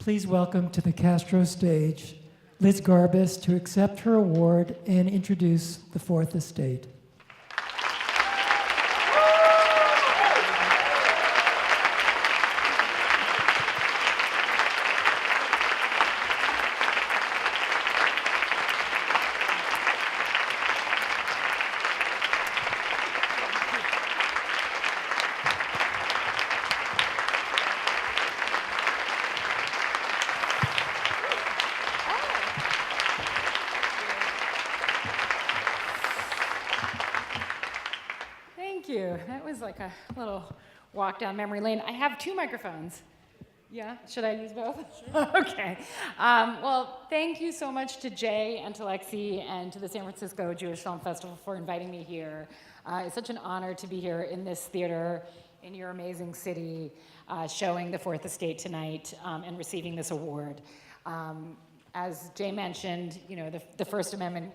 Please welcome to the Castro stage Liz Garbus to accept her award and introduce the Fourth Estate. That was like a little walk down memory lane. I have two microphones. Yeah, should I use both? Sure. Okay. Well, thank you so much to Jay and to Lexi and to the San Francisco Jewish Film Festival for inviting me here. It's such an honor to be here in this theater, in your amazing city, showing the Fourth Estate tonight and receiving this award. As Jay mentioned, you know, the First Amendment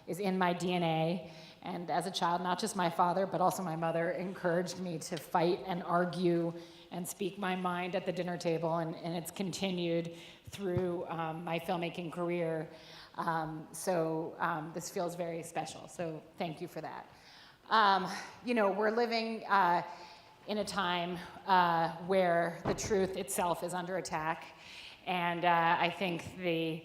is in my DNA. And as a child, not just my father, but also my mother encouraged me to fight and argue and speak my mind at the dinner table, and it's continued through my filmmaking career. So this feels very special, so thank you for that. You know, we're living in a time where the truth itself is under attack, and I think the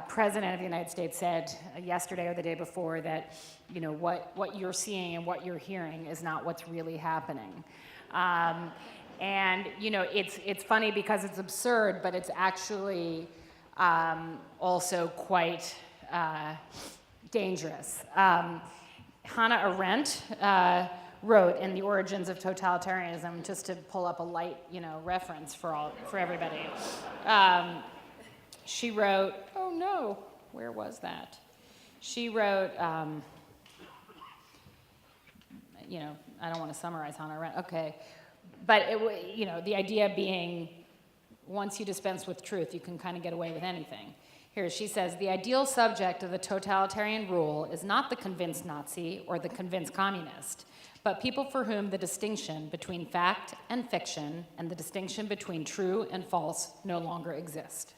President of the United States said yesterday or the day before that, you know, what you're seeing and what you're hearing is not what's really happening. And, you know, it's funny because it's absurd, but it's actually also quite dangerous. Hannah Arendt wrote in The Origins of Totalitarianism, just to pull up a light, you know, reference for everybody. She wrote, oh no, where was that? She wrote, you know, I don't want to summarize Hannah Arendt, okay. But, you know, the idea being, once you dispense with truth, you can kind of get away with anything. Here, she says, the ideal subject of the totalitarian rule is not the convinced Nazi or the convinced communist, but people for whom the distinction between fact and fiction and the distinction between true and false no longer exist.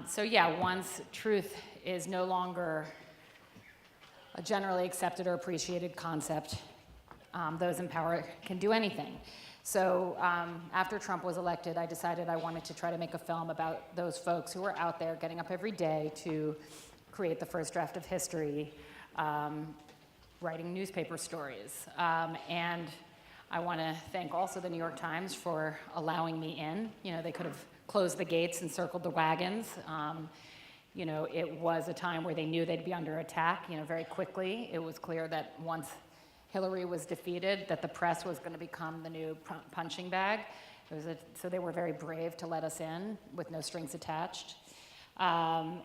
So yeah, once truth is no longer a generally accepted or appreciated concept, those in power can do anything. So after Trump was elected, I decided I wanted to try to make a film about those folks who were out there getting up every day to create the first draft of history, writing newspaper stories. And I want to thank also the New York Times for allowing me in. You know, they could have closed the gates and circled the wagons. You know, it was a time where they knew they'd be under attack, you know, very quickly. It was clear that once Hillary was defeated, that the press was going to become the new punching bag. So they were very brave to let us in with no strings attached. And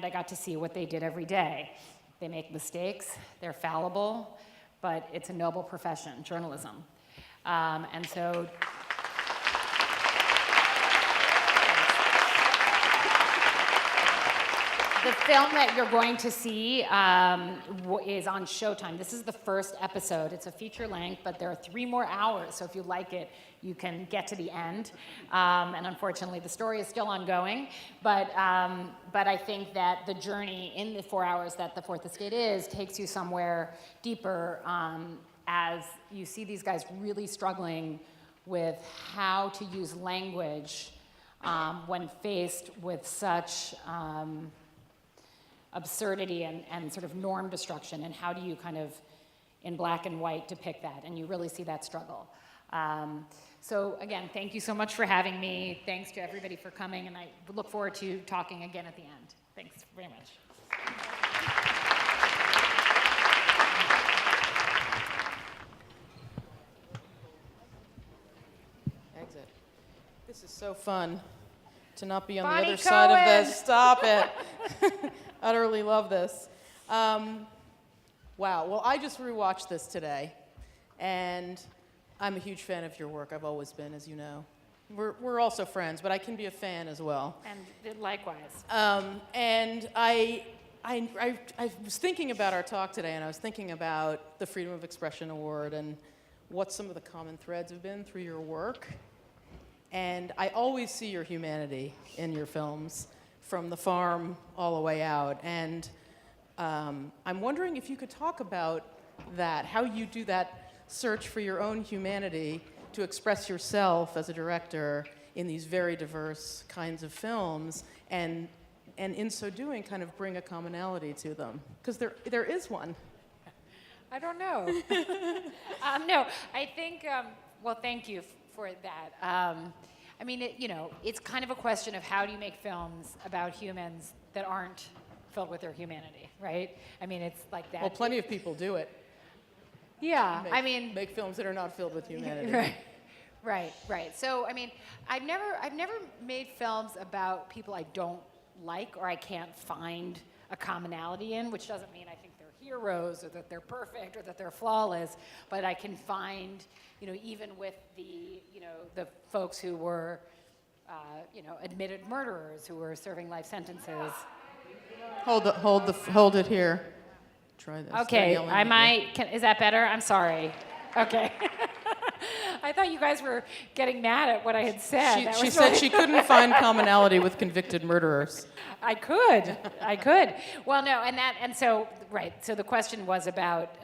I got to see what they did every day. They make mistakes, they're fallible, but it's a noble profession, journalism. And so the film that you're going to see is on Showtime. This is the first episode. It's a feature length, but there are 3 more hours, so if you like it, you can get to the end. And unfortunately, the story is still ongoing, but I think that the journey in the 4 hours that the Fourth Estate takes you somewhere deeper as you see these guys really struggling with how to use language when faced with such absurdity and sort of norm destruction, and how do you kind of, in black and white, depict that, and you really see that struggle. So again, thank you so much for having me. Thanks to everybody for coming, and I look forward to talking again at the end. Thanks very much. Exit. This is so fun to not be on Bonni the other side of Cohen. this. Stop it. Utterly love this. Wow. Well, I just rewatched this today, and I'm a huge fan of your work. I've always been, as you know. We're also friends, but I can be a fan as well. And likewise. And I was thinking about our talk today, and I was thinking about the Freedom of Expression Award and what some of the common threads have been through your work. And I always see your humanity in your films, from the farm all the way out. And I'm wondering if you could talk about that, how you do that search for your own humanity to express yourself as a director in these very diverse kinds of films, and in so doing kind of bring a commonality to them, because there is one. I don't know. No, I think, well, thank you for that. I mean, it's kind of a question of how do you make films about humans that aren't filled with their humanity, right? I mean, it's like that. Well, plenty of people do it. Yeah, I mean, make films that are not filled with humanity. Right. So, I mean, I've never made films about people I don't like or I can't find a commonality in, which doesn't mean I think they're heroes or that they're perfect or that they're flawless, but I can find, even with the folks who were, admitted murderers who were serving life sentences. Hold it here. Try this. Okay, is that better? I'm sorry. Okay. I thought you guys were getting mad at what I had said. She said she couldn't find commonality with convicted murderers. I could. Well, no, so the question was about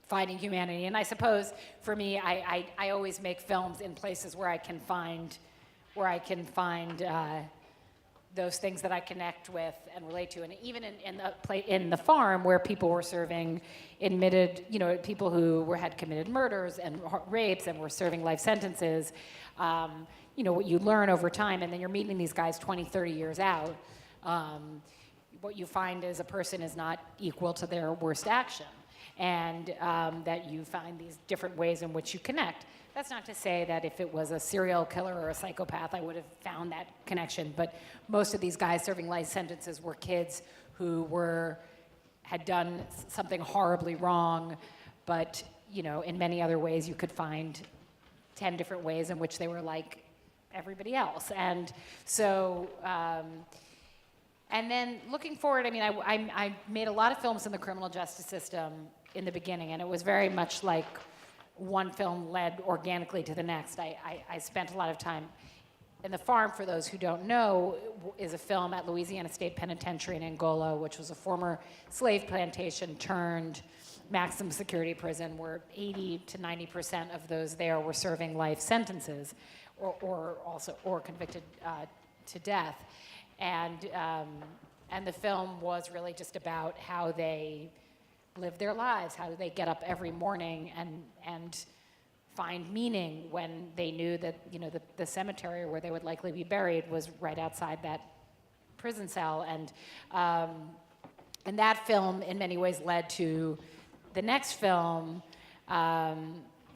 finding humanity, and I suppose for me, I always make films in places where I can find those things that I connect with and relate to, and even in the farm where people were serving admitted, people who had committed murders and rapes and were serving life sentences, what you learn over time, and then you're meeting these guys 20, 30 years out, what you find is a person is not equal to their worst action, and that you find these different ways in which you connect. That's not to say that if it was a serial killer or a psychopath, I would have found that connection. But most of these guys serving life sentences were kids who had done something horribly wrong, but in many other ways you could find 10 different ways in which they were like everybody else. And so, and then looking forward, I mean, I made a lot of films in the criminal justice system in the beginning, and it was very much like one film led organically to the next. I spent a lot of time in the farm. For those who don't know, is a film at Louisiana State Penitentiary in Angola, which was a former slave plantation turned maximum security prison, where 80 to 90% of those there were serving life sentences, or convicted to death, and the film was really just about how they live their lives, how they get up every morning and find meaning when they knew that the cemetery where they would likely be buried was right outside that prison cell, and that film in many ways led to the next film,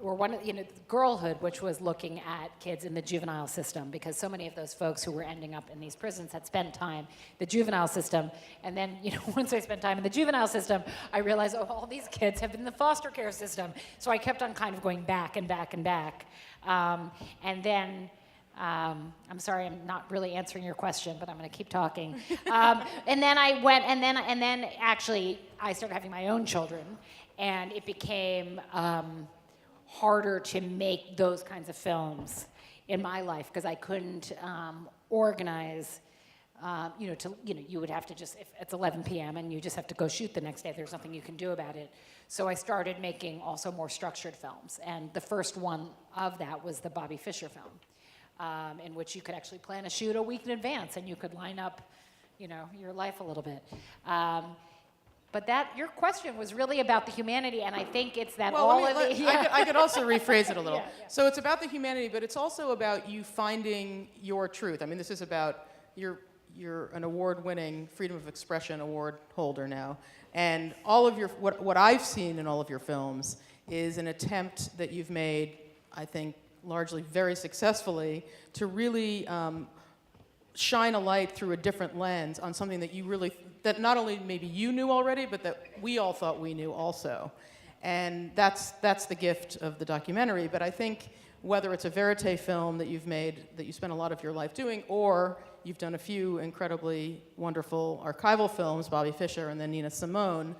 or one of Girlhood, which was looking at kids in the juvenile system, because so many of those folks who were ending up in these prisons had spent time in the juvenile system, and then once I spent time in the juvenile system, I realized, all these kids have been in the foster care system, so I kept on kind of going back and back and back, and then I'm sorry, I'm not really answering your question, but I'm going to keep talking. And then I went, and then actually I started having my own children, and it became harder to make those kinds of films in my life because I couldn't organize. You would have to just, if it's 11 p.m. and you just have to go shoot the next day, there's nothing you can do about it. So I started making also more structured films, and the first one of that was the Bobby Fischer film, in which you could actually plan a shoot a week in advance, and you could line up, your life a little bit. But your question was really about the humanity, and I think it's that I could also rephrase it a little. Yeah. So it's about the humanity, but it's also about you finding your truth. I mean, this is about you're an award-winning Freedom of Expression Award holder now, and all of your what I've seen in all of your films is an attempt that you've made, I think, largely very successfully, to really shine a light through a different lens on something that not only maybe you knew already, but that we all thought we knew also. And that's the gift of the documentary. But I think whether it's a verite film that you've made, that you spent a lot of your life doing, or you've done a few incredibly wonderful archival films, Bobby Fischer and then Nina Simone,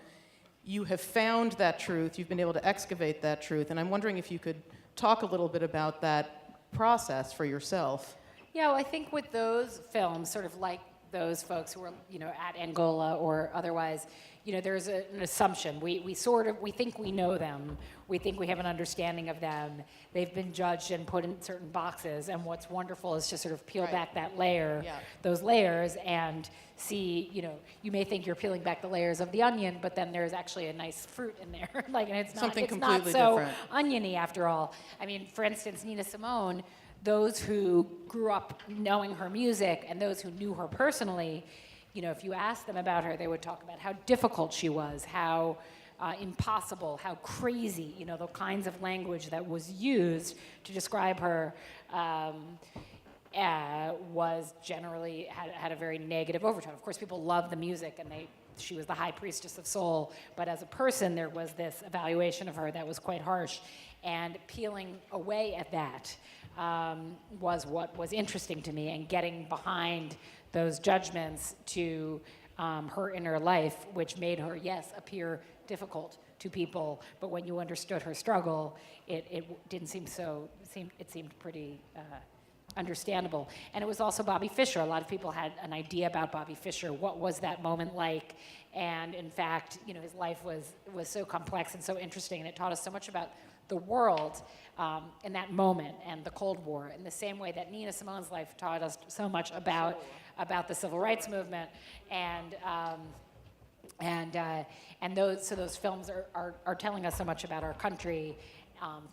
you have found that truth, you've been able to excavate that truth. And I'm wondering if you could talk a little bit about that process for yourself? Yeah, well, I think with those films, sort of like those folks who are, at Angola or otherwise, there's an assumption. We think we know them. We think we have an understanding of them. They've been judged and put in certain boxes. And what's wonderful is to sort of peel back that layer, those layers, and see, you may think you're peeling back the layers of the onion, but then there's actually a nice fruit in there. And it's not, something it's completely not so different. oniony after all. I mean, for instance, Nina Simone, those who grew up knowing her music and those who knew her personally, if you asked them about her, they would talk about how difficult she was, how impossible, how crazy, the kinds of language that was used to describe her was generally, had a very negative overtone. Of course, people loved the music and she was the high priestess of soul, but as a person, there was this evaluation of her that was quite harsh. And peeling away at that was what was interesting to me, and getting behind those judgments to her inner life, which made her, yes, appear difficult to people, but when you understood her struggle, it didn't seem so, it seemed pretty understandable. And it was also Bobby Fischer. A lot of people had an idea about Bobby Fischer. What was that moment like? And in fact, his life was so complex and so interesting, and it taught us so much about the world in that moment and the Cold War, in the same way that Nina Simone's life taught us so much about the civil rights movement, and those films are telling us so much about our country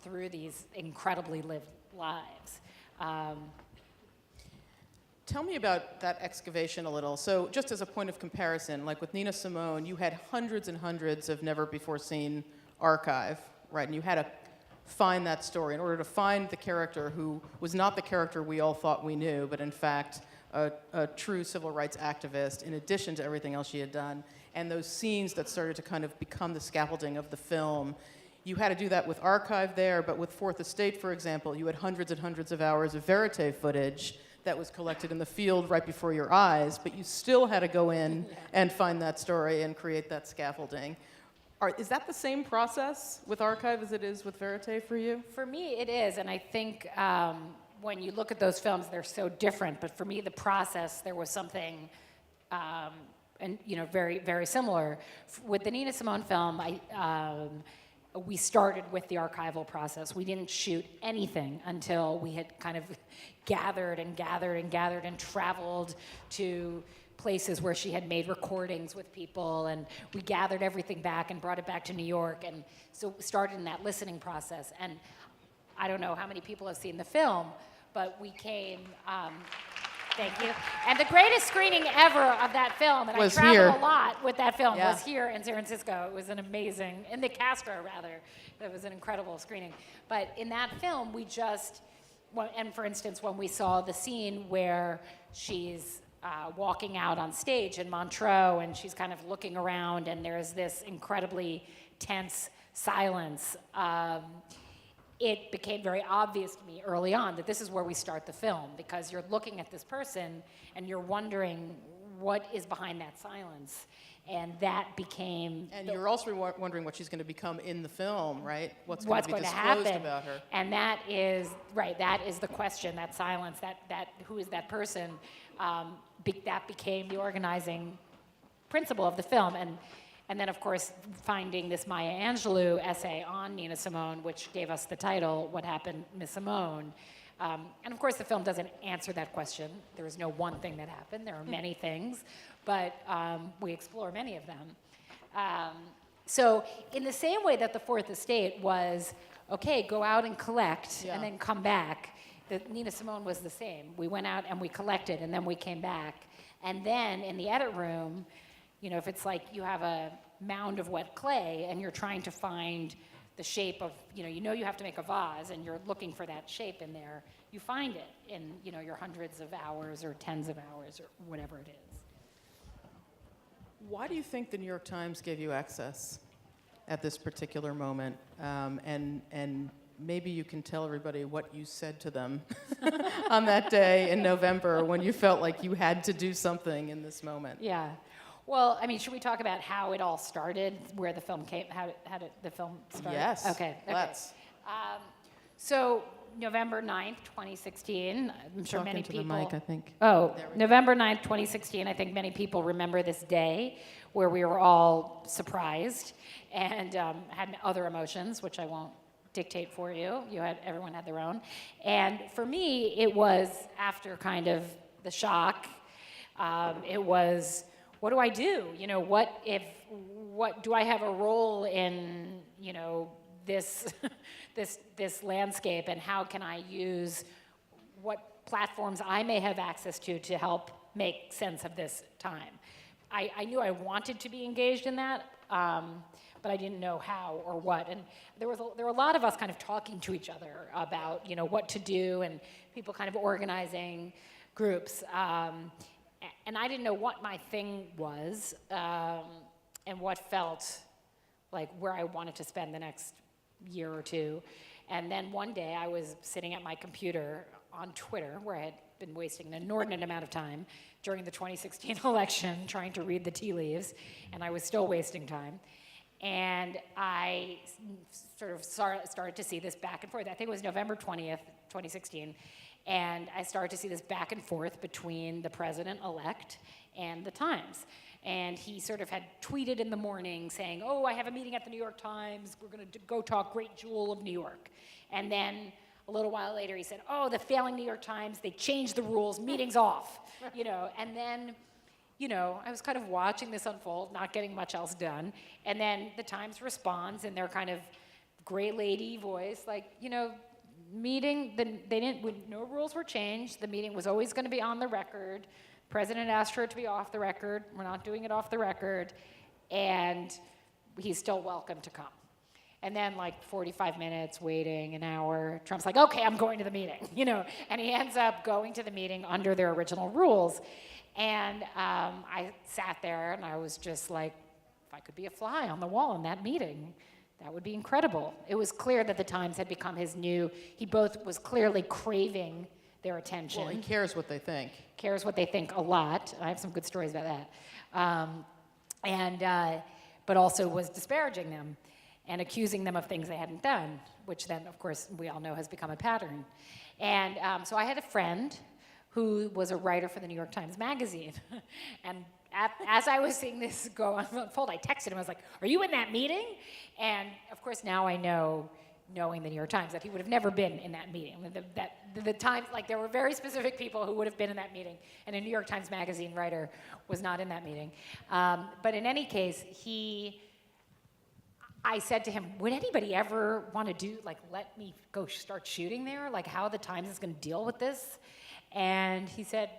through these incredibly lived lives. Tell me about that excavation a little. So just as a point of comparison, like with Nina Simone, you had hundreds and hundreds of never-before-seen archive, right? And you had to find that story in order to find the character who was not the character we all thought we knew, but in fact a true civil rights activist, in addition to everything else she had done. And those scenes that started to kind of become the scaffolding of the film, you had to do that with archive there, but with Fourth Estate, for example, you had hundreds and hundreds of hours of verite footage that was collected in the field right before your eyes, but you still had to go in and find that story and create that scaffolding. Is that the same process with archive as it is with verite for you? For me, it is, and I think when you look at those films, they're so different. But for me, the process, there was something, very, very similar. With the Nina Simone film, we started with the archival process. We didn't shoot anything until we had kind of gathered and traveled to places where she had made recordings with people, and we gathered everything back and brought it back to New York, and so we started in that listening process. And I don't know how many people have seen the film, but we came, thank you, and the greatest screening ever of that film, and I traveled a lot with that film, was here in San Francisco. It was an amazing, in the Castro rather, it was an incredible screening. But in that film, we just, and for instance, when we saw the scene where she's walking out on stage in Montreux, and she's kind of looking around, and there's this incredibly tense silence. It became very obvious to me early on that this is where we start the film, because you're looking at this person and you're wondering what is behind that silence. And that became... And you're also wondering what she's going to become in the film, right? What's going to be disclosed about her. And that is, right, that is the question, that silence, that who is that person? That became the organizing principle of the film. And then, of course, finding this Maya Angelou essay on Nina Simone, which gave us the title, What Happened, Miss Simone. And of course, the film doesn't answer that question. There is no one thing that happened. There are many things, but we explore many of them. So in the same way that the Fourth Estate was, okay, go out and collect and then come back, Nina Simone was the same. We went out and we collected, and then we came back. And then in the edit room, if it's like you have a mound of wet clay and you're trying to find the shape of, you have to make a vase and you're looking for that shape in there, you find it in, your hundreds of hours or tens of hours or whatever it is. Why do you think the New York Times gave you access at this particular moment? And maybe you can tell everybody what you said to them on that day in November when you felt like you had to do something in this moment. Yeah. Well, I mean, should we talk about how it all started, where the film came, how did the film start? Yes. Okay. Let's. So November 9th, 2016, I'm sure Talking many to people... the mic, I think. Oh, November 9th, 2016, I think many people remember this day where we were all surprised and had other emotions, which I won't dictate for you. Everyone had their own. And for me, it was after kind of the shock. It was, what do I do? What do I have a role in, this this landscape, and how can I use what platforms I may have access to help make sense of this time? I knew I wanted to be engaged in that, but I didn't know how or what. And there were a lot of us kind of talking to each other about what to do, and people kind of organizing groups. And I didn't know what my thing was, and what felt like where I wanted to spend the next year or two. And then one day I was sitting at my computer on Twitter, where I had been wasting an inordinate amount of time during the 2016 election trying to read the tea leaves, and I was still wasting time. And I sort of started to see this back and forth. I think it was November 20th, 2016, and I started to see this back and forth between the president-elect and the Times. And he sort of had tweeted in the morning saying, oh, I have a meeting at the New York Times. We're going to go talk great jewel of New York. And then a little while later, he said, oh, the failing New York Times, they changed the rules, meeting's off. And then, I was kind of watching this unfold, not getting much else done. And then the Times responds in their kind of gray lady voice, like, meeting, no rules were changed. The meeting was always going to be on the record. President asked for it to be off the record. We're not doing it off the record. And he's still welcome to come. And then 45 minutes, waiting, an hour, Trump's like, okay, I'm going to the meeting, and he ends up going to the meeting under their original rules. And I sat there and I was just like, if I could be a fly on the wall in that meeting, that would be incredible. It was clear that the Times had become he both was clearly craving their attention. Well, he cares what they think. Cares what they think a lot. I have some good stories about that. But also was disparaging them and accusing them of things they hadn't done, which then, of course, we all know has become a pattern. And so I had a friend who was a writer for the New York Times Magazine. And as I was seeing this go unfold, I texted him. I was like, are you in that meeting? And, of course, now I know, knowing the New York Times, that he would have never been in that meeting. The Times, there were very specific people who would have been in that meeting, and a New York Times Magazine writer was not in that meeting. But in any case, I said to him, would anybody ever want to let me go start shooting there? How the Times is going to deal with this? And he said,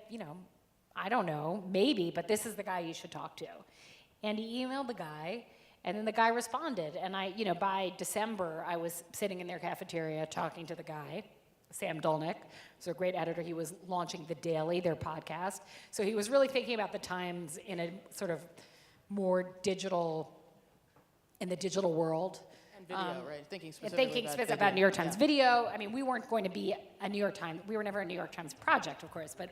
I don't know, maybe, but this is the guy you should talk to. And he emailed the guy, and then the guy responded. And by December, I was sitting in their cafeteria talking to the guy, Sam Dolnick, who's a great editor. He was launching The Daily, their podcast. So he was really thinking about the Times in a sort of more in the digital world. And video, right? Thinking specifically about New York Times video. I mean, we weren't going to be a New York Times. We were never a New York Times project, of course, but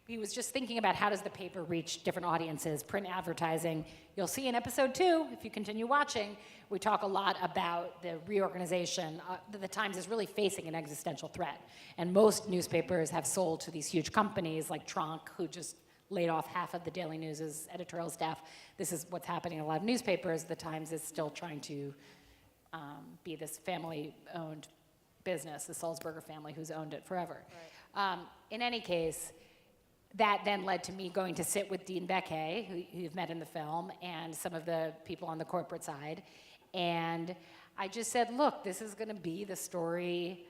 he was just thinking about how does the paper reach different audiences, print advertising. You'll see in episode 2, if you continue watching, we talk a lot about the reorganization. The Times is really facing an existential threat. And most newspapers have sold to these huge companies like Tronc, who just laid off half of the Daily News' editorial staff. This is what's happening in a lot of newspapers. The Times is still trying to be this family-owned business, the Sulzberger family who's owned it forever. Right. In any case, that then led to me going to sit with Dean Beckhay, who you've met in the film, and some of the people on the corporate side. And I just said, look, this is going to be the story,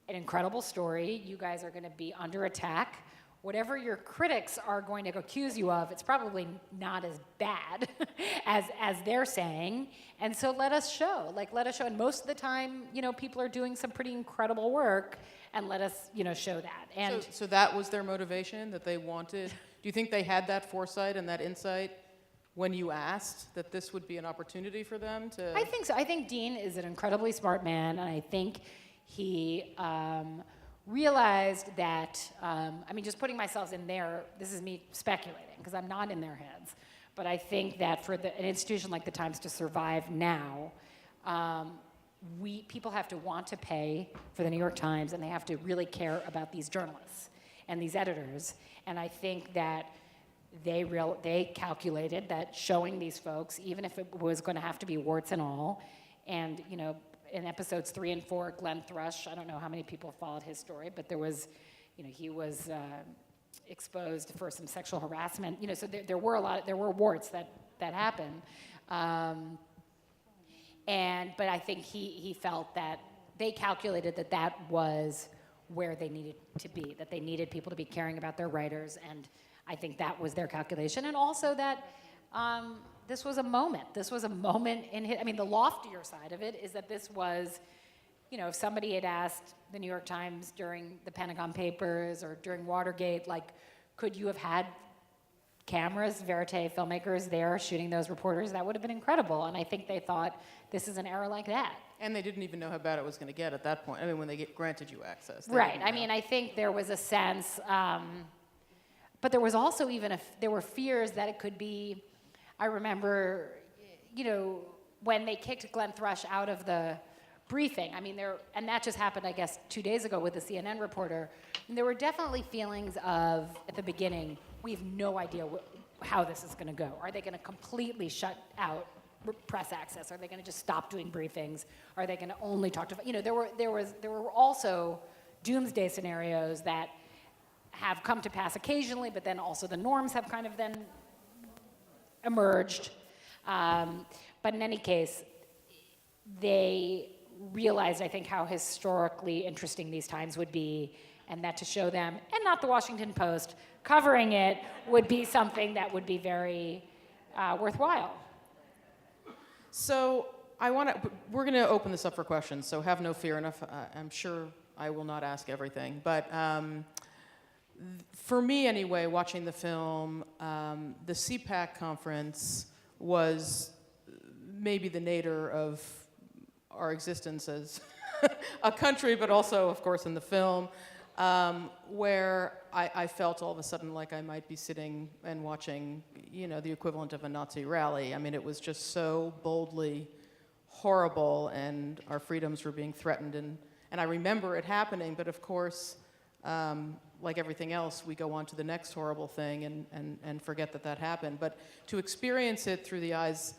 an incredible story. You guys are going to be under attack. Whatever your critics are going to accuse you of, it's probably not as bad as they're saying. And so let us show. And most of the time, people are doing some pretty incredible work, and let us, show that. And so that was their motivation, that they wanted. Do you think they had that foresight and that insight when you asked that this would be an opportunity for them to? I think so. I think Dean is an incredibly smart man, and I think he realized that, just putting myself in there, this is me speculating, because I'm not in their heads, but I think that for an institution like the Times to survive now, people have to want to pay for the New York Times, and they have to really care about these journalists and these editors. And I think that they calculated that showing these folks, even if it was going to have to be warts and all, and in episodes 3 and 4, Glenn Thrush, I don't know how many people followed his story, but there was, he was exposed for some sexual harassment. So there were warts that happened. But I think he felt that they calculated that was where they needed to be, that they needed people to be caring about their writers, and I think that was their calculation. And also that this was a moment. This was a moment the loftier side of it is that this was, if somebody had asked the New York Times during the Pentagon Papers or during Watergate, like, could you have had cameras, verite filmmakers there shooting those reporters, that would have been incredible. And I think they thought, this is an era like that. And they didn't even know how bad it was going to get at that point. When they granted you access. Right. I think there was a sense, but there was also there were fears that it could be, I remember, when they kicked Glenn Thrush out of the briefing, and that just happened, I guess, 2 days ago with the CNN reporter, and there were definitely feelings of, at the beginning, we have no idea how this is going to go. Are they going to completely shut out press access? Are they going to just stop doing briefings? Are they going to only talk to, there were also doomsday scenarios that have come to pass occasionally, but then also the norms have kind of then emerged. But in any case, they realized, I think, how historically interesting these times would be, and that to show them, and not the Washington Post, covering it would be something that would be very worthwhile. So we're going to open this up for questions, so have no fear. I'm sure I will not ask everything. But for me, anyway, watching the film, the CPAC conference was maybe the nadir of our existence as a country, but also, of course, in the film, where I felt all of a sudden like I might be sitting and watching, the equivalent of a Nazi rally. It was just so boldly horrible, and our freedoms were being threatened. And I remember it happening, but of course, like everything else, we go on to the next horrible thing and forget that happened. But to experience it through the eyes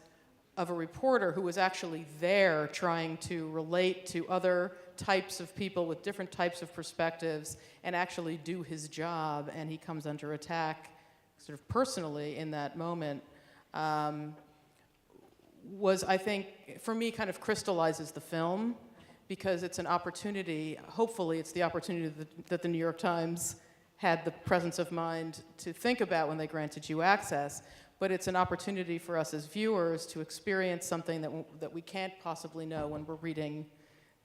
of a reporter who was actually there trying to relate to other types of people with different types of perspectives and actually do his job, and he comes under attack sort of personally in that moment, was, I think, for me, kind of crystallizes the film, because it's an opportunity, hopefully it's the opportunity that the New York Times had the presence of mind to think about when they granted you access, but it's an opportunity for us as viewers to experience something that we can't possibly know when we're reading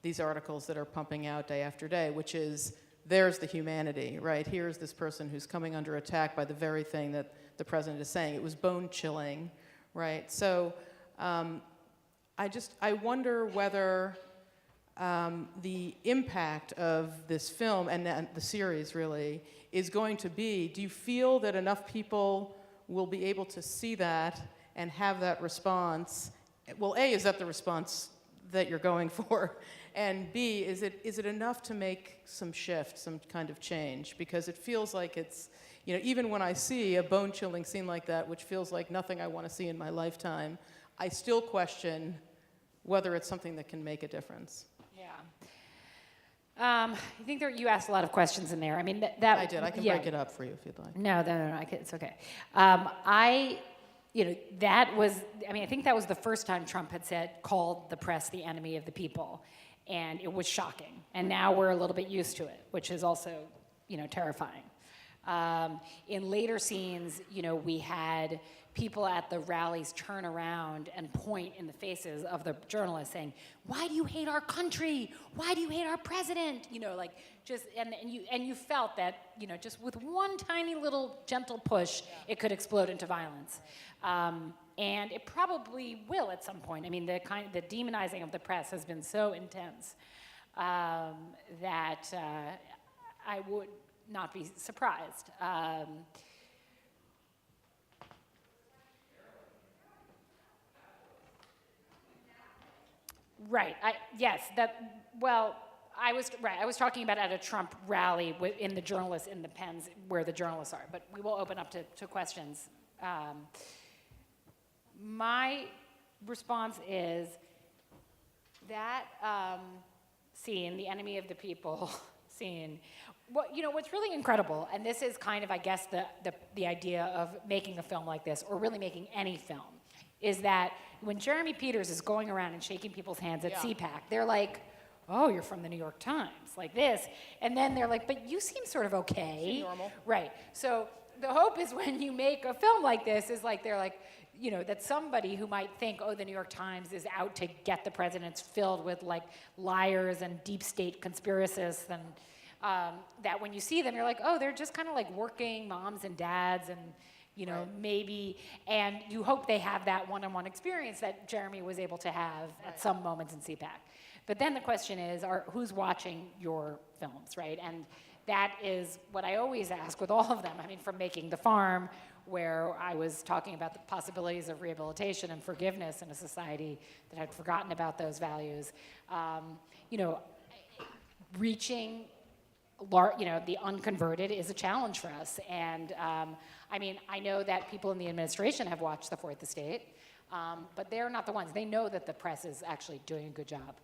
these articles that are pumping out day after day, which is, there's the humanity, right? Here's this person who's coming under attack by the very thing that the president is saying. It was bone-chilling, right? So I wonder whether the impact of this film and the series really is going to be, do you feel that enough people will be able to see that and have that response? Well, A, is that the response that you're going for? And B, is it enough to make some shift, some kind of change? Because it feels like it's, even when I see a bone-chilling scene like that, which feels like nothing I want to see in my lifetime, I still question whether it's something that can make a difference. Yeah. I think you asked a lot of questions in there. I did. I can break it up for you if you'd like. No, it's okay. That was, I think that was the first time Trump had called the press the enemy of the people. And it was shocking. And now we're a little bit used to it, which is also, terrifying. In later scenes, we had people at the rallies turn around and point in the faces of the journalists saying, "Why do you hate our country? Why do you hate our president?" And you felt that, just with one tiny little gentle push, it could explode into violence. And it probably will at some point. The demonizing of the press has been so intense that I would not be surprised. Right. Yes. I was talking about at a Trump rally in the pens where the journalists are. But we will open up to questions. My response is that scene, the enemy of the people scene. What's really incredible, and this is kind of, I guess, the idea of making a film like this, or really making any film, is that when Jeremy Peters is going around and shaking people's hands at CPAC, they're like, oh, you're from the New York Times, like this. And then they're like, but you seem sort of okay. Seem normal. Right. So the hope is when you make a film like this, is like, they're like, that somebody who might think, oh, the New York Times is out to get the president, filled with like liars and deep state conspiracists, and that when you see them, you're like, oh, they're just kind of like working moms and dads, and maybe, and you hope they have that one-on-one experience that Jeremy was able to have at some moments in CPAC. But then the question is, who's watching your films, right? And that is what I always ask with all of them. I mean, from Making the Farm, where I was talking about the possibilities of rehabilitation and forgiveness in a society that had forgotten about those values, reaching the unconverted is a challenge for us. And I know that people in the administration have watched The Fourth Estate, but they're not the ones. They know that the press is actually doing a good job.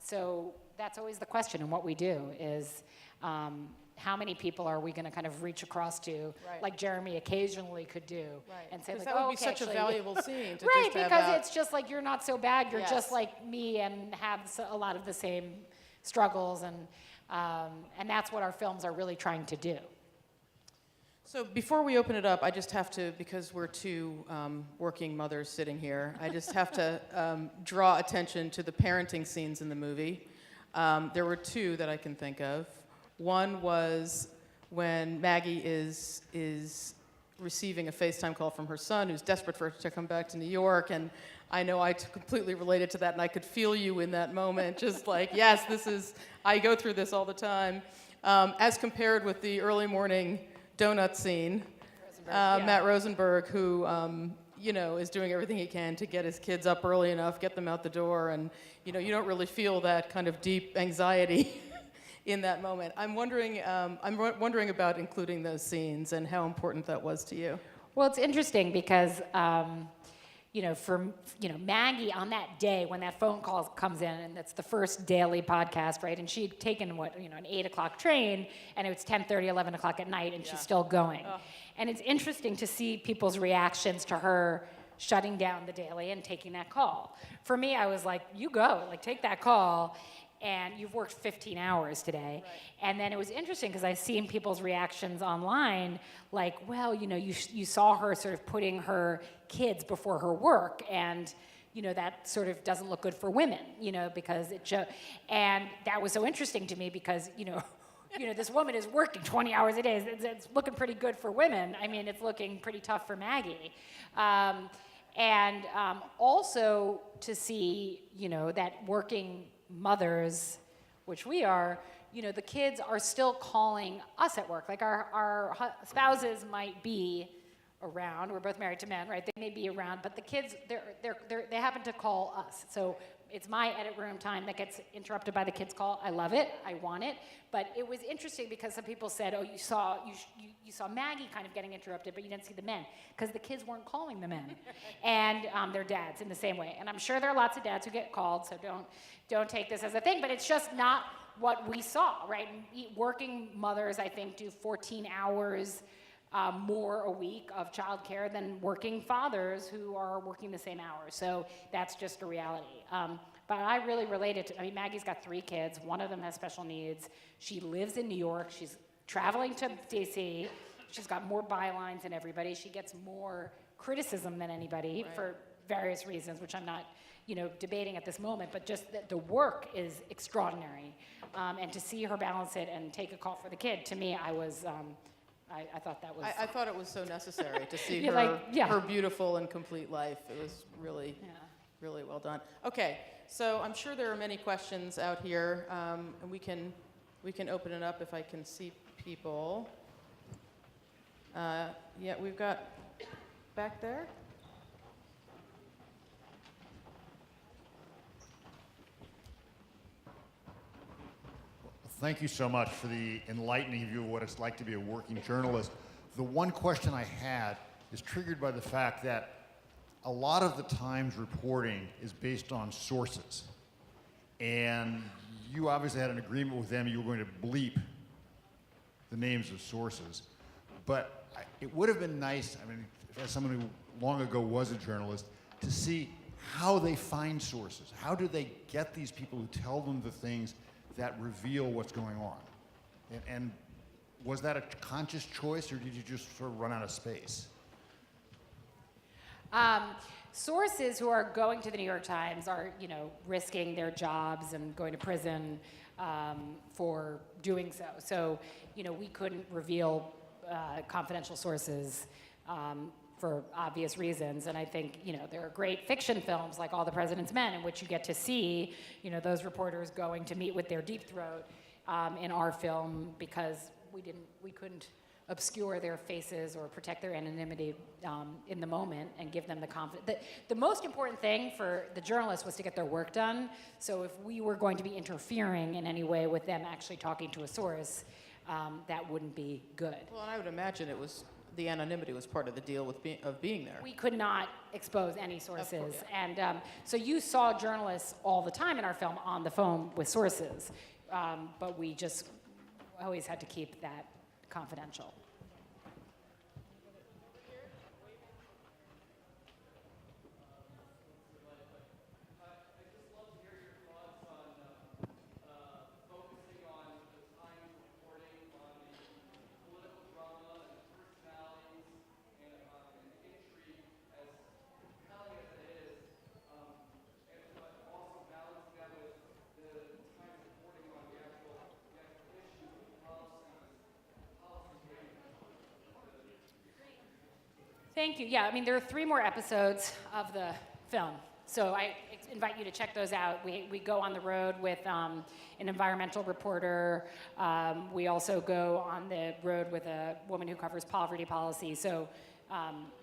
So that's always the question, and what we do is how many people are we going to kind of reach across to, like Jeremy occasionally could do, and say, like, that would be such a valuable scene to right, just have because that. it's just like, you're not so bad, you're just like me and have a lot of the same struggles, and that's what our films are really trying to do. So before we open it up, I just have to, because we're two working mothers sitting here, I just have to draw attention to the parenting scenes in the movie. There were two that I can think of. One was when Maggie is receiving a FaceTime call from her son, who's desperate for her to come back to New York, and I know I completely related to that, and I could feel you in that moment, just like, yes, I go through this all the time, as compared with the early morning donut scene. Matt Rosenberg, who is doing everything he can to get his kids up early enough, get them out the door, and you don't really feel that kind of deep anxiety in that moment. I'm wondering about including those scenes and how important that was to you. Well, it's interesting because Maggie, on that day when that phone call comes in, and it's the first daily podcast, right? And she'd taken an 8 o'clock train, and it was 10:30, 11 o'clock at night, and she's still going. And it's interesting to see people's reactions to her shutting down the daily and taking that call. For me, I was like, you go, like, take that call, and you've worked 15 hours today. And then it was interesting because I've seen people's reactions online, like, well, you saw her sort of putting her kids before her work, and that sort of doesn't look good for women, because and that was so interesting to me because, this woman is working 20 hours a day. It's looking pretty good for women. I mean, it's looking pretty tough for Maggie. And also to see, that working mothers, which we are, the kids are still calling us at work. Like our spouses might be around. We're both married to men, right? They may be around, but the kids, they happen to call us. So it's my edit room time that gets interrupted by the kids' call. I love it. I want it. But it was interesting because some people said, oh, you saw Maggie kind of getting interrupted, but you didn't see the men, because the kids weren't calling the men, and their dads in the same way. And I'm sure there are lots of dads who get called, so don't take this as a thing. But it's just not what we saw, right? Working mothers, I think, do 14 hours more a week of childcare than working fathers who are working the same hours. So that's just a reality. But I really related to, Maggie's got 3 kids. One of them has special needs. She lives in New York. She's traveling to DC. She's got more bylines than everybody. She gets more criticism than anybody for various reasons, which I'm not, debating at this moment, but just that the work is extraordinary. And to see her balance it and take a call for the kid, to me, I was, I thought that was... I thought it was so necessary to see her beautiful and complete life. It was really, really well done. Okay, so I'm sure there are many questions out here, and we can open it up if I can see people. We've got back there. Thank you so much for the enlightening view of what it's like to be a working journalist. The one question I had is triggered by the fact that a lot of the Times reporting is based on sources. And you obviously had an agreement with them, you were going to bleep the names of sources. But it would have been nice, I mean, as someone who long ago was a journalist, to see how they find sources. How do they get these people who tell them the things that reveal what's going on? And was that a conscious choice, or did you just sort of run out of space? Sources who are going to the New York Times are, risking their jobs and going to prison for doing so. So, we couldn't reveal confidential sources for obvious reasons. And I think, there are great fiction films like All the President's Men in which you get to see, those reporters going to meet with their deep throat in our film because we couldn't obscure their faces or protect their anonymity in the moment and give them the confidence. The most important thing for the journalists was to get their work done. So if we were going to be interfering in any way with them actually talking to a source, that wouldn't be good. Well, and I would imagine the anonymity was part of the deal with being there. We could not expose any sources. Of course, yeah. And so you saw journalists all the time in our film on the phone with sources, but we just always had to keep that confidential. Thank you. Yeah, I mean, there are 3 more episodes of the film, so I invite you to check those out. We go on the road with an environmental reporter. We also go on the road with a woman who covers poverty policy. So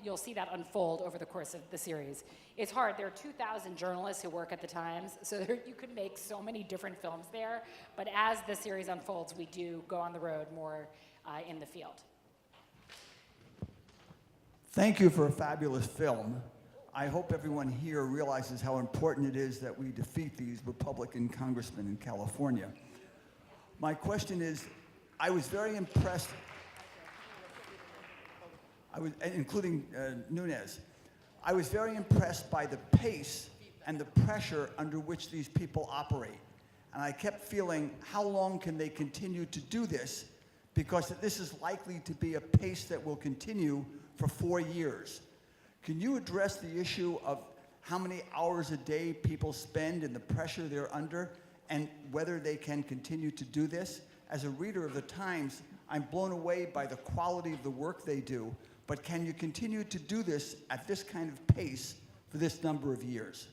you'll see that unfold over the course of the series. It's hard. There are 2,000 journalists who work at the Times, so you could make so many different films there. But as the series unfolds, we do go on the road more in the field. Thank you for a fabulous film. I hope everyone here realizes how important it is that we defeat these Republican congressmen in California. My question is, I was very impressed, including Nunes, I was very impressed by the pace and the pressure under which these people operate. And I kept feeling, how long can they continue to do this? Because this is likely to be a pace that will continue for 4 years. Can you address the issue of how many hours a day people spend and the pressure they're under, and whether they can continue to do this? As a reader of the Times, I'm blown away by the quality of the work they do, but can you continue to do this at this kind of pace for this number of years?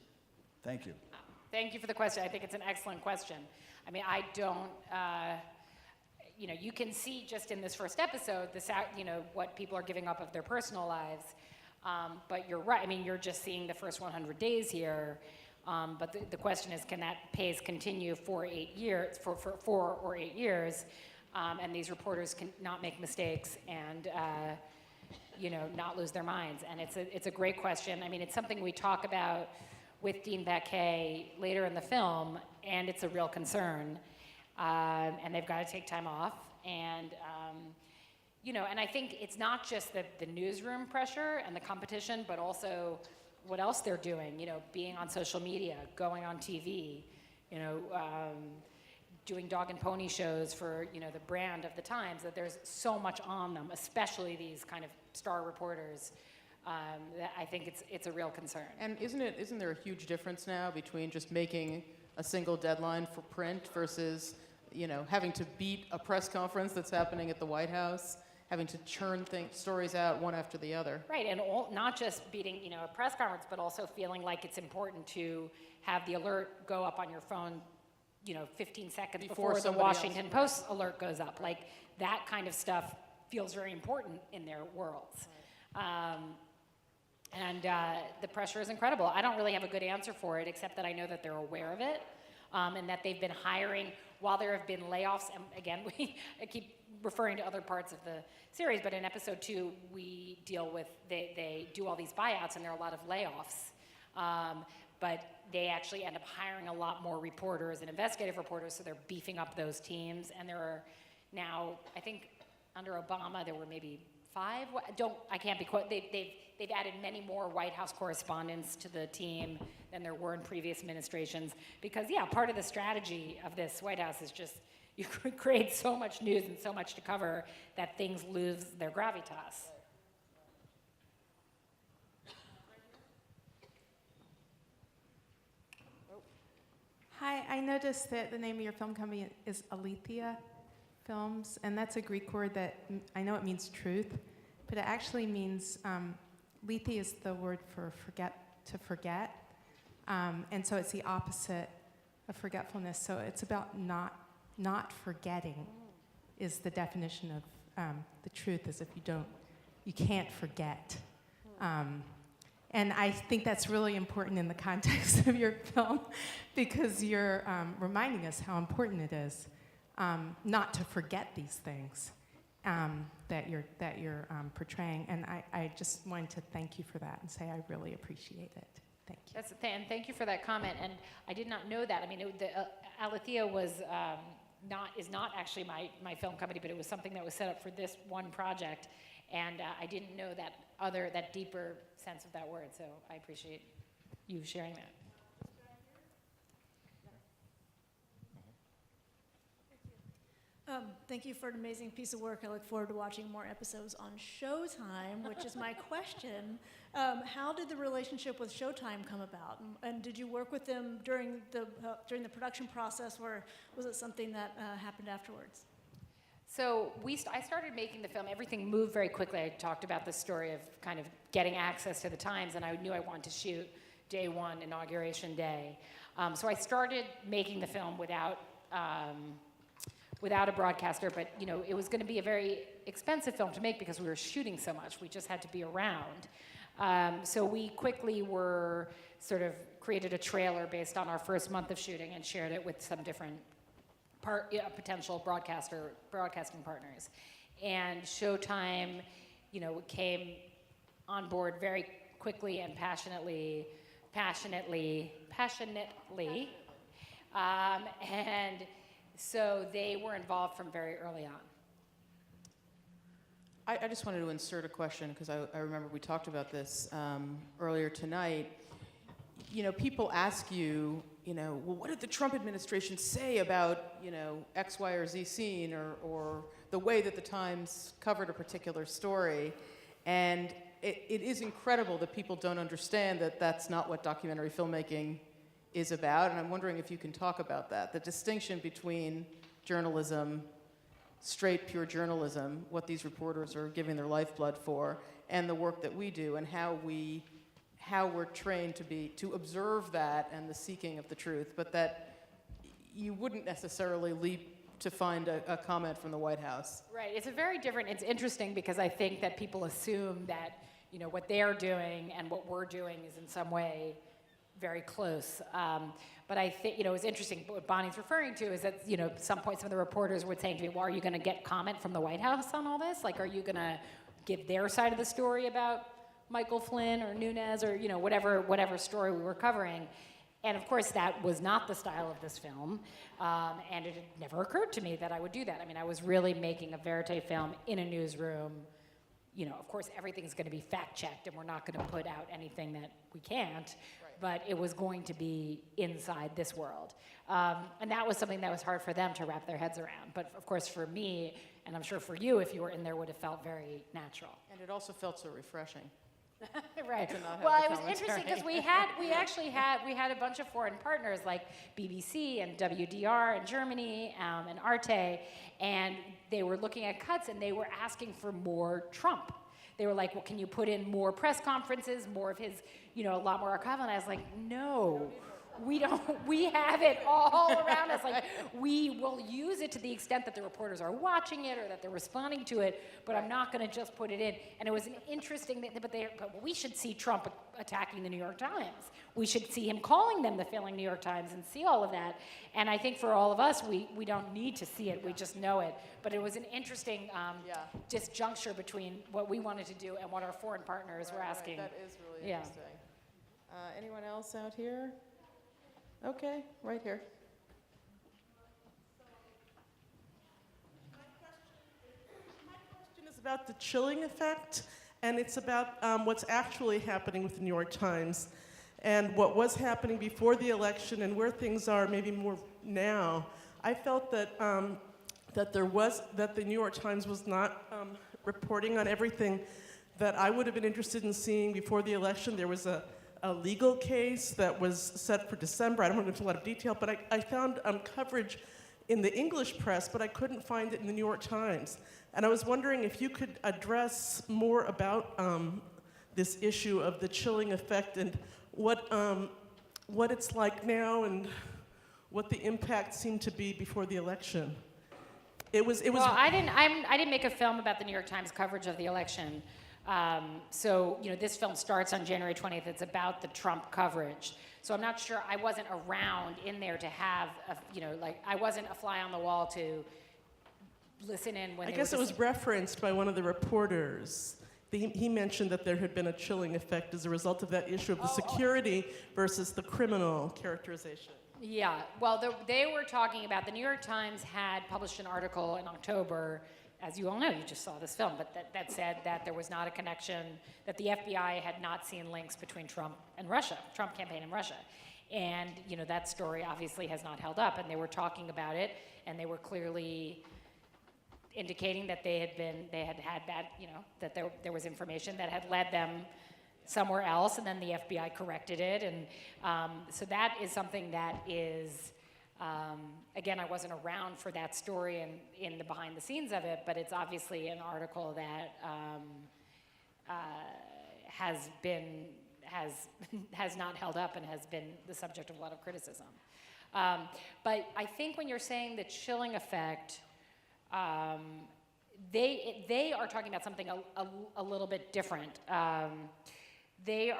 Thank you. Thank you for the question. I think it's an excellent question. I mean, I don't, you can see just in this first episode, what people are giving up of their personal lives. But you're right. I mean, you're just seeing the first 100 days here. But the question is, can that pace continue for 8 years, for 4 or 8 years? And these reporters can not make mistakes and, not lose their minds. And it's a great question. I mean, it's something we talk about with Dean Baquet later in the film, and it's a real concern. And they've got to take time off. And, and I think it's not just the newsroom pressure and the competition, but also what else they're doing, being on social media, going on TV, doing dog and pony shows for, the brand of the Times, that there's so much on them, especially these kind of star reporters, that I think it's a real concern. And isn't there a huge difference now between just making a single deadline for print versus, having to beat a press conference that's happening at the White House, having to churn stories out one after the other? Right, and not just beating, a press conference, but also feeling like it's important to have the alert go up on your phone, 15 seconds before the Washington Post alert goes up. Like, that kind of stuff feels very important in their worlds. And the pressure is incredible. I don't really have a good answer for it, except that I know that they're aware of it, and that they've been hiring while there have been layoffs, and again, I keep referring to other parts of the series, but in episode 2, we deal with, they do all these buyouts, and there are a lot of layoffs. But they actually end up hiring a lot more reporters and investigative reporters, so they're beefing up those teams. And there are now, I think, under Obama, there were maybe 5. I can't be quote. They've added many more White House correspondents to the team than there were in previous administrations. Because part of the strategy of this White House is just you create so much news and so much to cover that things lose their gravitas. Hi, I noticed that the name of your film company is Aletheia Films, and that's a Greek word that I know it means truth, but it actually means, lethe is the word for to forget, and so it's the opposite of forgetfulness. So it's about not forgetting is the definition of the truth, is if you can't forget. And I think that's really important in the context of your film, because you're reminding us how important it is not to forget these things that you're portraying. And I just wanted to thank you for that and say I really appreciate it. Thank you. And thank you for that comment. And I did not know that. I mean, Aletheia was is not actually my film company, but it was something that was set up for this one project. And I didn't know that deeper sense of that word, so I appreciate you sharing that. Thank you for an amazing piece of work. I look forward to watching more episodes on Showtime, which is my question. How did the relationship with Showtime come about? And did you work with them during the production process, or was it something that happened afterwards? So I started making the film. Everything moved very quickly. I talked about the story of kind of getting access to the Times, and I knew I wanted to shoot day one, inauguration day. So I started making the film without a broadcaster, but it was going to be a very expensive film to make because we were shooting so much. We just had to be around. So we quickly were sort of created a trailer based on our first month of shooting and shared it with some different potential broadcasting partners. And Showtime, came on board very quickly and passionately. And so they were involved from very early on. I just wanted to insert a question because I remember we talked about this earlier tonight. People ask you, well, what did the Trump administration say about, X, Y, or Z scene or the way that the Times covered a particular story? And it is incredible that people don't understand that that's not what documentary filmmaking is about. And I'm wondering if you can talk about that, the distinction between journalism, straight, pure journalism, what these reporters are giving their lifeblood for, and the work that we do, and how we're trained to observe that and the seeking of the truth, but that you wouldn't necessarily leap to find a comment from the White House. Right, it's interesting because I think that people assume that, what they're doing and what we're doing is in some way very close. But I think, it's interesting, what Bonnie's referring to is that, at some point some of the reporters were saying to me, well, are you gonna get comment from the White House on all this? Like, are you gonna give their side of the story about Michael Flynn or Nunes or whatever story we were covering? And of course that was not the style of this film, and it had never occurred to me that I would do that. I mean, I was really making a verite film in a newsroom. Of course everything's going to be fact checked and we're not going to put out anything that we can't, but it was going to be inside this world. And that was something that was hard for them to wrap their heads around. But of course for me, and I'm sure for you if you were in there, would have felt very natural. And it also felt so refreshing. Right. To not have Well, the it was commentary. interesting because we had a bunch of foreign partners like BBC and WDR in Germany and Arte, and they were looking at cuts and they were asking for more Trump. They were like, well, can you put in more press conferences, more of his, a lot more archival? And I was like, no, We have it all around us. Like, we will use it to the extent that the reporters are watching it or that they're responding to it, but I'm not going to just put it in. And it was an interesting thing, but we should see Trump attacking the New York Times. We should see him calling them the failing New York Times and see all of that. And I think for all of us, we don't need to see it, we just know it. But it was an interesting disjuncture between what we wanted to do and what our foreign partners were asking. That is really interesting. Anyone else out here? Okay, right here. My question is about the chilling effect, and it's about what's actually happening with the New York Times and what was happening before the election and where things are maybe more now. I felt that that the New York Times was not reporting on everything that I would have been interested in seeing before the election. There was a legal case that was set for December. I don't want to go into a lot of detail, but I found coverage in the English press, but I couldn't find it in the New York Times. And I was wondering if you could address more about this issue of the chilling effect and what it's like now and what the impact seemed to be before the election. It was. Well, I didn't make a film about the New York Times coverage of the election. So, this film starts on January 20th. It's about the Trump coverage. So I'm not sure, I wasn't around in there to have, I wasn't a fly on the wall to listen in when I guess it was referenced by one of the reporters. He mentioned that there had been a chilling effect as a result of that issue of the security versus the criminal characterization. Yeah, well, they were talking about, the New York Times had published an article in October, as you all know, you just saw this film, but that said that there was not a connection, that the FBI had not seen links between Trump and Russia, Trump campaign and Russia. And, that story obviously has not held up, and they were talking about it, and they were clearly indicating that they had bad, that there was information that had led them somewhere else, and then the FBI corrected it. And so that is something that is, again, I wasn't around for that story and in the behind the scenes of it, but it's obviously an article that has not held up and has been the subject of a lot of criticism. But I think when you're saying the chilling effect, they are talking about something a little bit different. They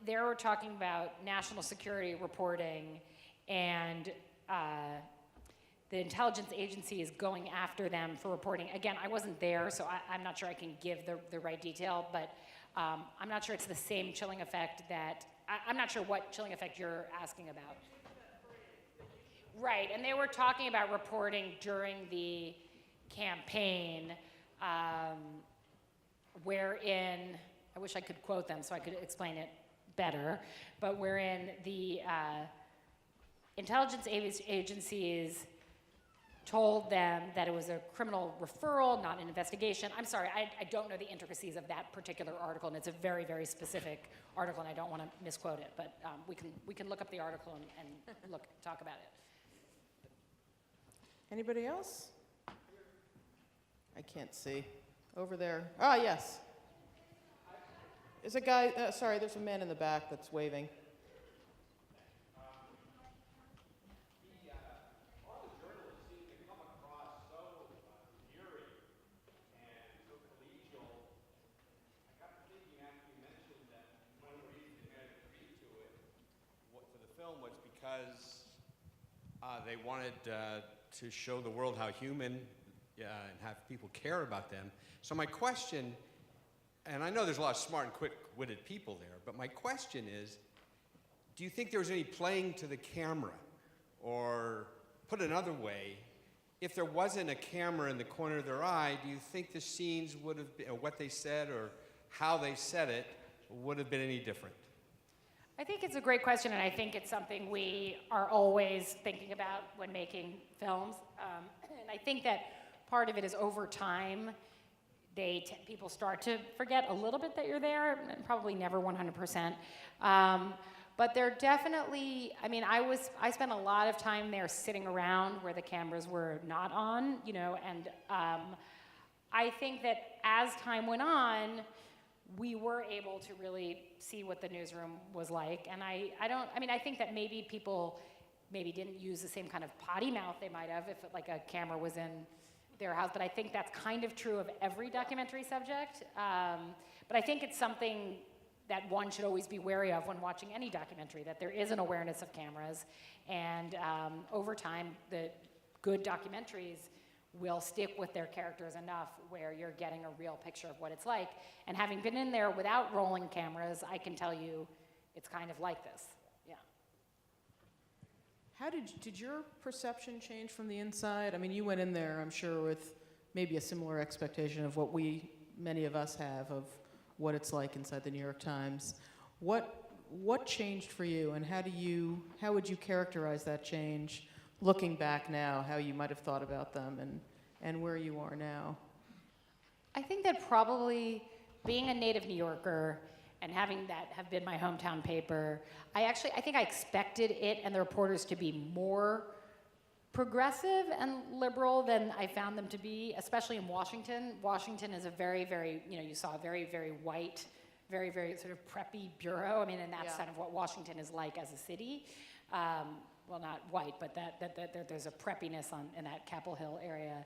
were talking about national security reporting, and the intelligence agency is going after them for reporting. Again, I wasn't there, so I'm not sure I can give the right detail, but I'm not sure it's the same chilling effect that, I'm not sure what chilling effect you're asking about. Right, and they were talking about reporting during the campaign, wherein, I wish I could quote them so I could explain it better, but wherein the intelligence agencies told them that it was a criminal referral, not an investigation. I'm sorry, I don't know the intricacies of that particular article, and it's a very, very specific article, and I don't want to misquote it, but we can look up the article and talk about it. Anybody else? I can't see. Over there. Ah, yes. There's a guy, there's a man in the back that's waving. All the journalists seem to come across so eerie and so collegial. I got to thinking after you mentioned that one of the reasons they had agreed to it for the film was because they wanted to show the world how human and have people care about them. So my question, and I know there's a lot of smart and quick-witted people there, but my question is, do you think there was any playing to the camera? Or put another way, if there wasn't a camera in the corner of their eye, do you think the scenes would have been, or what they said or how they said it would have been any different? I think it's a great question, and I think it's something we are always thinking about when making films. And I think that part of it is over time, people start to forget a little bit that you're there, and probably never 100%. But they're definitely, I spent a lot of time there sitting around where the cameras were not on, and I think that as time went on, we were able to really see what the newsroom was like. And I think that maybe people maybe didn't use the same kind of potty mouth they might have if like a camera was in their house, but I think that's kind of true of every documentary subject. But I think it's something that one should always be wary of when watching any documentary, that there is an awareness of cameras, and over time, the good documentaries will stick with their characters enough where you're getting a real picture of what it's like. And having been in there without rolling cameras, I can tell you it's kind of like this, yeah. How did your perception change from the inside? I mean, you went in there, I'm sure, with maybe a similar expectation of what many of us have of what it's like inside the New York Times. What changed for you, and how would you characterize that change, looking back now, how you might have thought about them and where you are now? I think that probably being a native New Yorker and having that have been my hometown paper, I think I expected it and the reporters to be more progressive and liberal than I found them to be, especially in Washington. Washington is a very, very, you saw a very, very white, very, very sort of preppy bureau. I mean, and that's kind of what Washington is like as a city. Well, not white, but that there's a preppiness in that Capitol Hill area.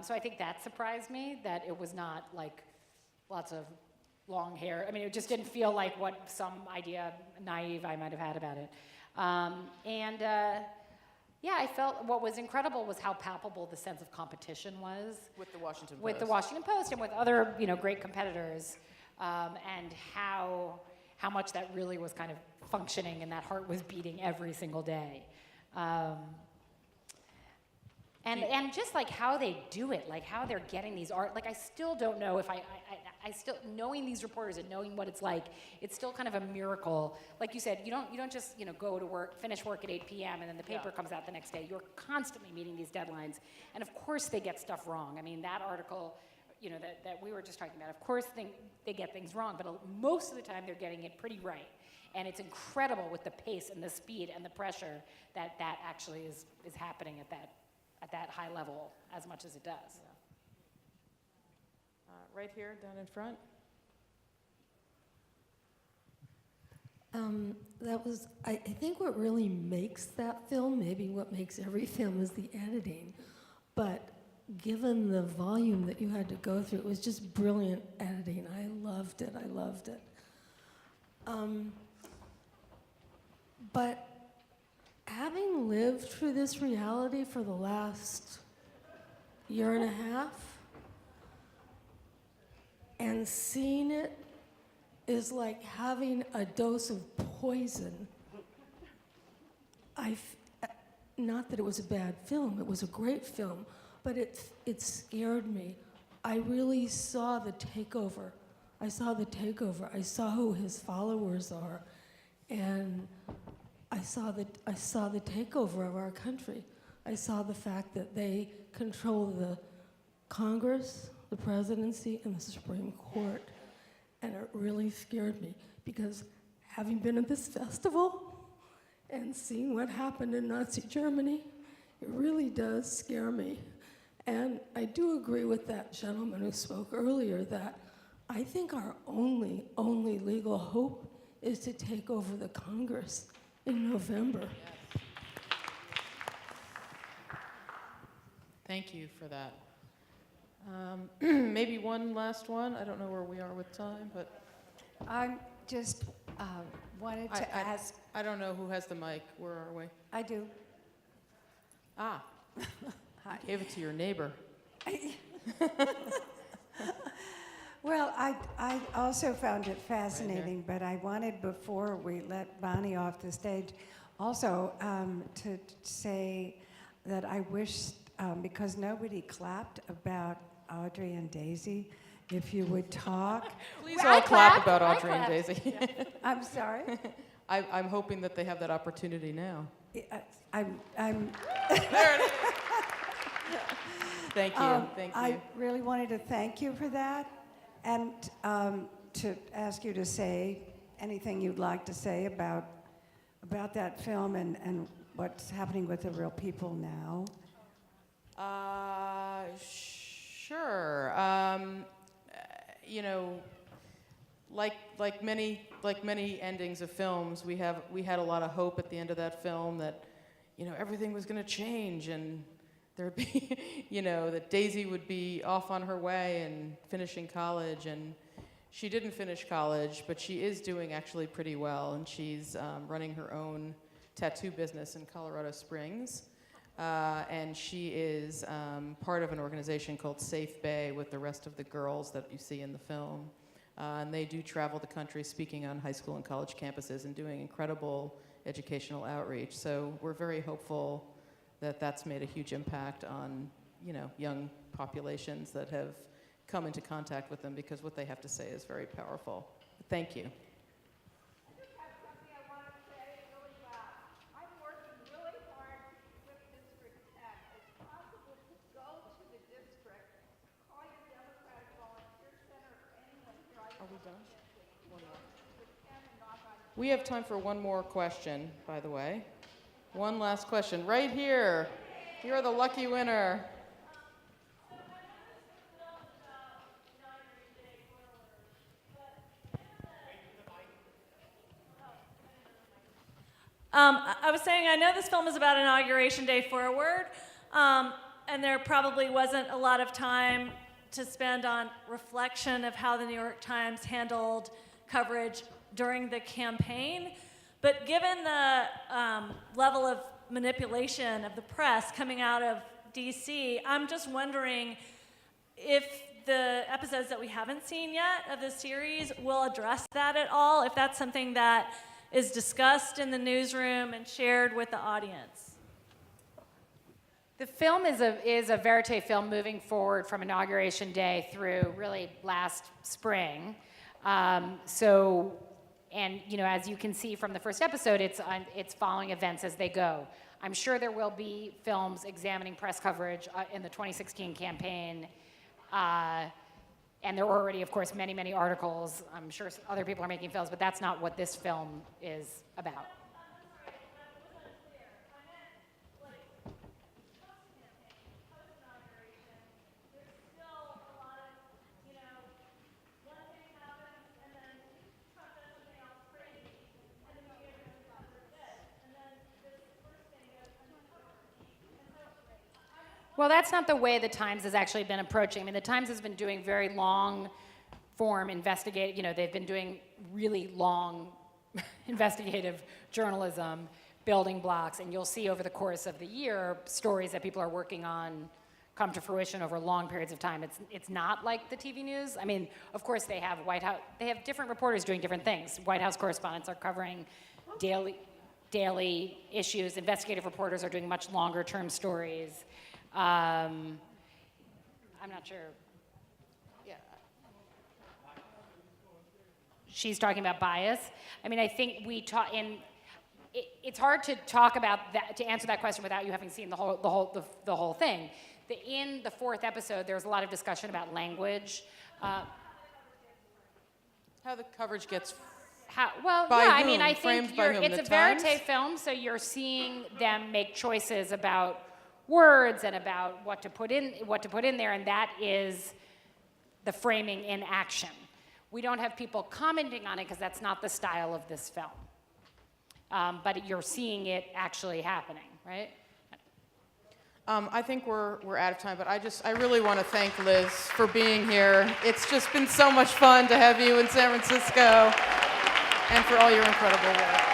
So I think that surprised me, that it was not like lots of long hair. I mean, it just didn't feel like what some idea, naive, I might have had about it. Yeah, I felt what was incredible was how palpable the sense of competition was. With the Washington Post. With the Washington Post and with other, great competitors, and how much that really was kind of functioning and that heart was beating every single day. And just like how they do it, like how they're getting these art, like I still don't know if I still, knowing these reporters and knowing what it's like, it's still kind of a miracle. Like you said, you don't just, go to work, finish work at 8 p.m. and then the paper comes out the next day. You're constantly meeting these deadlines. And of course they get stuff wrong. I mean, that article, that we were just talking about, of course they get things wrong, but most of the time they're getting it pretty right. And it's incredible with the pace and the speed and the pressure that actually is happening at that high level as much as it does. Yeah. Right here, down in front. I think what really makes that film, maybe what makes every film, is the editing. But given the volume that you had to go through, it was just brilliant editing. I loved it. But having lived through this reality for the last year and a half, and seeing it is like having a dose of poison. Not that it was a bad film, it was a great film, but it scared me. I really saw the takeover. I saw who his followers are, and I saw the takeover of our country. I saw the fact that they control the Congress, the presidency, and the Supreme Court. And it really scared me, because having been at this festival and seeing what happened in Nazi Germany, it really does scare me. And I do agree with that gentleman who spoke earlier that I think our only legal hope is to take over the Congress in November. Yes. Thank you for that. Maybe one last one. I don't know where we are with time, but I just wanted to ask. I don't know who has the mic. Where are we? I do. Ah, Hi. gave it to your neighbor. Well, I also found it fascinating, but I wanted, before we let Bonni off the stage, also to say that I wish, because nobody clapped about Audrey and Daisy, if you would talk. Please all clap about Audrey and Daisy. I'm sorry? I'm hoping that they have that opportunity now. I'm There it is. Thank you. Thank you. I really wanted to thank you for that, and to ask you to say anything you'd like to say about that film and what's happening with the real people now. Sure. like many endings of films, we had a lot of hope at the end of that film that, everything was going to change and there'd be, that Daisy would be off on her way and finishing college. And she didn't finish college, but she is doing actually pretty well, and she's running her own tattoo business in Colorado Springs. And she is part of an organization called Safe Bay with the rest of the girls that you see in the film. And they do travel the country speaking on high school and college campuses and doing incredible educational outreach. So we're very hopeful that that's made a huge impact on, young populations that have come into contact with them, because what they have to say is very powerful. Thank you. We have time for one more question, by the way. One last question, right here. You're the lucky winner. I was saying, I know this film is about Inauguration Day forward, and there probably wasn't a lot of time to spend on reflection of how the New York Times handled coverage during the campaign. But given the level of manipulation of the press coming out of DC, I'm just wondering if the episodes that we haven't seen yet of the series will address that at all, if that's something that is discussed in the newsroom and shared with the audience. The film is a verite film moving forward from Inauguration Day through really last spring. And as you can see from the first episode, it's following events as they go. I'm sure there will be films examining press coverage in the 2016 campaign. And there are already, of course, many, many articles. I'm sure other people are making films, but that's not what this film is about. Well, that's not the way the Times has actually been approaching. I mean, the Times has been doing very long-form investigative, they've been doing really long investigative journalism, building blocks, and you'll see over the course of the year stories that people are working on come to fruition over long periods of time. It's not like the TV news. I mean, of course they have different reporters doing different things. White House correspondents are covering daily issues. Investigative reporters are doing much longer term stories. I'm not sure. Yeah. She's talking about bias. I mean, I think it's hard to talk about that, to answer that question without you having seen the whole thing. In the fourth episode, there's a lot of discussion about language. How the coverage gets I think it's a Times? verite film, so you're seeing them make choices about words and about what to put in there, and that is the framing in action. We don't have people commenting on it because that's not the style of this film. But you're seeing it actually happening, right? I think we're out of time, but I really want to thank Liz for being here. It's just been so much fun to have you in San Francisco, and for all your incredible work.